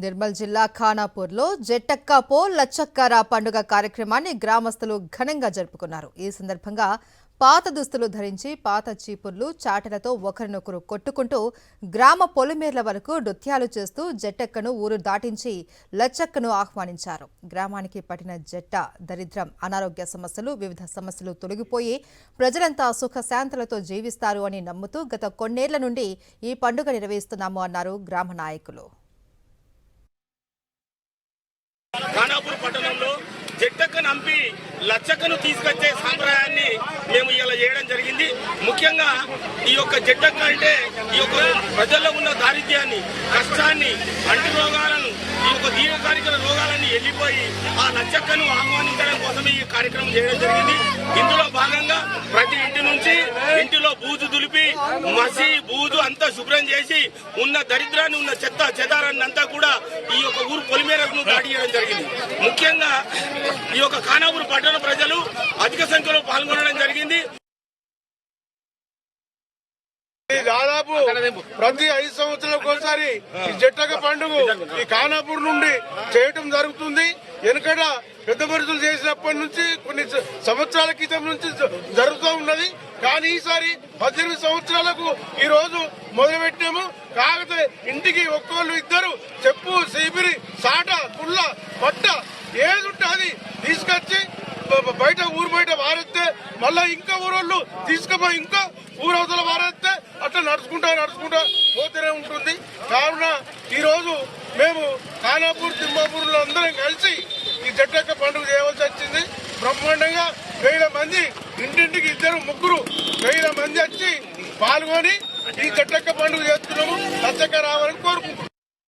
నిర్మల్ జిల్లా ఖానాపూర్లో జట్టక్క పో లచ్చక్కరా పండుగ కార్యక్రమాన్ని గ్రామస్తులు ఘనంగా జరుపుకున్నారు. ఈ సందర్భంగా పాత దుస్తులు ధరించి పాత చీపుర్లు చాటలతో ఒకరినొకరు కొట్టుకుంటూ గ్రామ పొలిమేర్ల వరకు నృత్యాలు చేస్తూ జట్టక్కను ఊరు దాటించి లచ్చక్కను ఆహ్వానించారు. గ్రామానికి పట్టిన జట్ట దరిద్రం, అనారోగ్య సమస్యలు, వివిధ సమస్యలు తొలగిపోయి ప్రజలంతా సుఖశాంతులతో జీవిస్తారు అని నమ్ముతూ గత కొన్నేళ్ల నుండి ఈ పండుగ నిర్వహిస్తున్నాము అన్నారు గ్రామ నాయకులు. ఖానాపూర్ పట్టణంలో జట్టక్కను నంపి లచ్చక్కను తీసుకొచ్చే సాంప్రదాయాన్ని మేము ఇలా చేయడం జరిగింది. ముఖ్యంగా ఈ యొక్క జట్టక్క అంటే ఈ యొక్క ప్రజల్లో ఉన్న దారిద్ర్యాన్ని, కష్టాన్ని, అంటు రోగాలను, ఈ యొక్క దీర్ఘకాలిక రోగాలన్నీ వెళ్ళిపోయి ఆ లచ్చక్కను ఆహ్వానించడం కోసం ఈ కార్యక్రమం చేయడం జరిగింది. ఇందులో భాగంగా ప్రతి ఇంటి నుంచి ఇంటిలో బూజు దులిపి మసి బూజు అంతా శుభ్రం చేసి ఉన్న దరిద్రాన్ని, ఉన్న చెత్త చెదారాన్ని అంతా కూడా ఈ యొక్క ఊరు పొలిమేరకు దాడి చేయడం జరిగింది. ముఖ్యంగా ఈ యొక్క ఖానాపూర్ పట్టణ ప్రజలు అధిక సంఖ్యలో పాల్గొనడం జరిగింది. దాదాపు ప్రతి 5 సంవత్సరాలకు ఒకసారి ఈ జట్టక్క పండుగ ఈ ఖానాపూర్ నుండి చేయటం జరుగుతుంది. వెనుకట పెద్ద మనుషులు చేసినప్పటి నుంచి కొన్ని సంవత్సరాల క్రితం నుంచి జరుగుతూ ఉన్నది. కానీ ఈసారి 18 సంవత్సరాలకు ఈ రోజు మొదలుపెట్టాము. కాకపోతే ఇంటికి ఒక్కోళ్ళు ఇద్దరు చెప్పు, సీపిరి, సాట, గుళ్ళ, పట్ట ఏది ఉంటే అది తీసుకొచ్చి బయట ఊరు బయట వారెత్తే మళ్ళా ఇంకా ఊరోళ్ళు తీసుకుపోయి ఇంకా ఊరవతల వారెత్తే అట్లా నడుచుకుంటా పోతూనే ఉంటుంది. కావున ఈరోజు మేము ఖానాపూర్, తిమ్మాపూర్లో అందరం కలిసి ఈ జట్టక్క పండుగ చేయవలసి వచ్చింది. బ్రహ్మాండంగా 1000 మంది, ఇంటింటికి 2-3 1000 మంది వచ్చి పాల్గొని ఈ జట్టక్క పండుగ చేస్తున్నాము. లచ్చక్క రావాలని కోరుకుంటున్నాము.